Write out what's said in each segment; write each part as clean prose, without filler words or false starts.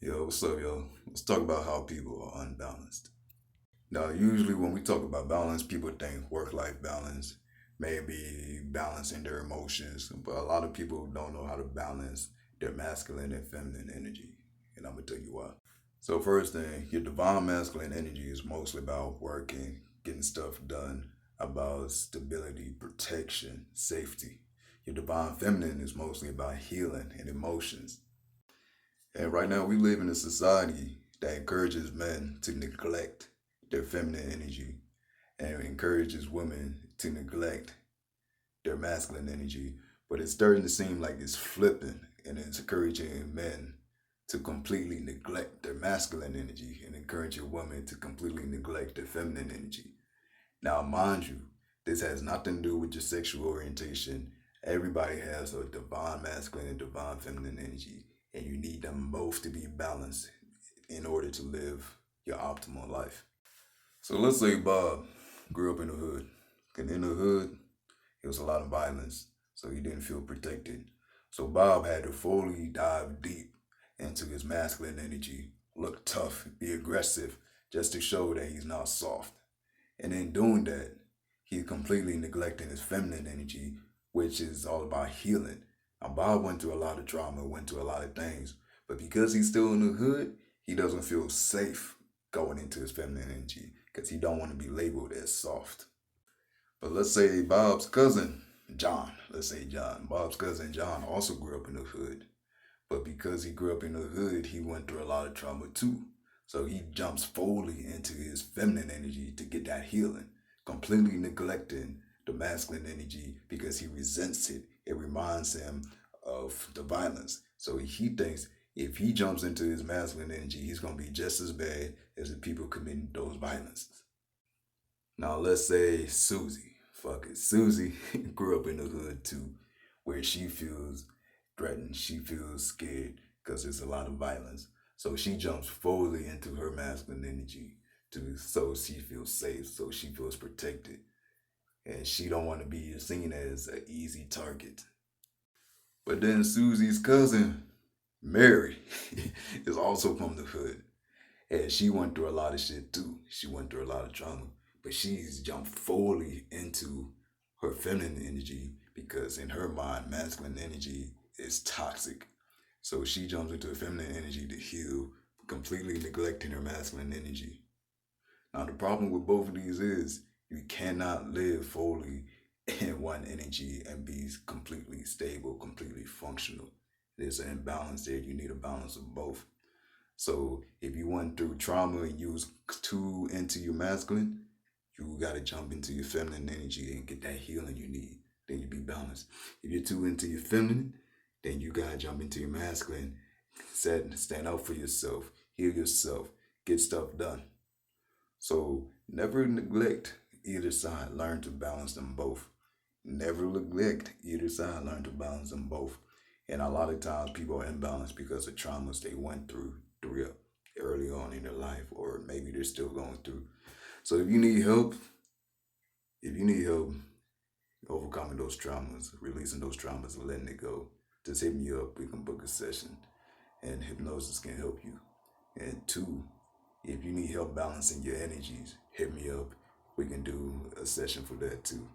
Yo, what's up, yo? Let's talk about how people are unbalanced. Now, usually when we talk about balance, people think work-life balance, maybe balancing their emotions, but a lot of people don't know how to balance their masculine and feminine energy. And I'm gonna tell you why. So first thing, your divine masculine energy is mostly about working, getting stuff done, about stability, protection, safety. Your divine feminine is mostly about healing and emotions. And right now, we live in a society that encourages men to neglect their feminine energy and encourages women to neglect their masculine energy. But it's starting to seem like it's flipping and it's encouraging men to completely neglect their masculine energy and encouraging women to completely neglect their feminine energy. Now, mind you, this has nothing to do with your sexual orientation. Everybody has a divine masculine and divine feminine energy, and you need them both to be balanced in order to live your optimal life. So let's say Bob grew up in the hood. And in the hood, it was a lot of violence, so he didn't feel protected. So Bob had to fully dive deep into his masculine energy, look tough, be aggressive, just to show that he's not soft. And in doing that, he's completely neglecting his feminine energy, which is all about healing. Now, Bob went through a lot of trauma, went through a lot of things, but because he's still in the hood, he doesn't feel safe going into his feminine energy because he don't want to be labeled as soft. But let's say Bob's cousin, John, let's say John, Bob's cousin John also grew up in the hood. But because he grew up in the hood, he went through a lot of trauma too. So he jumps fully into his feminine energy to get that healing, completely neglecting the masculine energy because he resents it. It reminds him of the violence. So he thinks if he jumps into his masculine energy, he's going to be just as bad as the people committing those violences. Now let's say Susie. Fuck it. Susie grew up in the hood too, where she feels threatened. She feels scared because there's a lot of violence. So she jumps fully into her masculine energy to so she feels safe, so she feels protected. And she don't want to be seen as an easy target. But then Susie's cousin, Mary, is also from the hood. And she went through a lot of shit too. She went through a lot of trauma. But she's jumped fully into her feminine energy because in her mind, masculine energy is toxic. So she jumps into her feminine energy to heal, completely neglecting her masculine energy. Now the problem with both of these is you cannot live fully in one energy and be completely stable, completely functional. There's an imbalance there. You need a balance of both. So if you went through trauma and you was too into your masculine, you gotta jump into your feminine energy and get that healing you need. Then you be balanced. If you're too into your feminine, then you gotta jump into your masculine. Stand up for yourself, heal yourself, get stuff done. So never neglect either side. Learn to balance them both. Never neglect either side. Learn to balance them both. And a lot of times people are imbalanced because of traumas they went through early on in their life, or maybe they're still going through. So if you need help overcoming those traumas, releasing those traumas, and letting it go, just hit me up. We can book a session, and hypnosis can help you. And two, if you need help balancing your energies, hit me up. We can do a session for that too.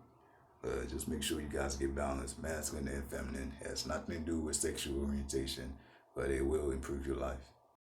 Just make sure you guys get balanced. Masculine and feminine has nothing to do with sexual orientation, but it will improve your life.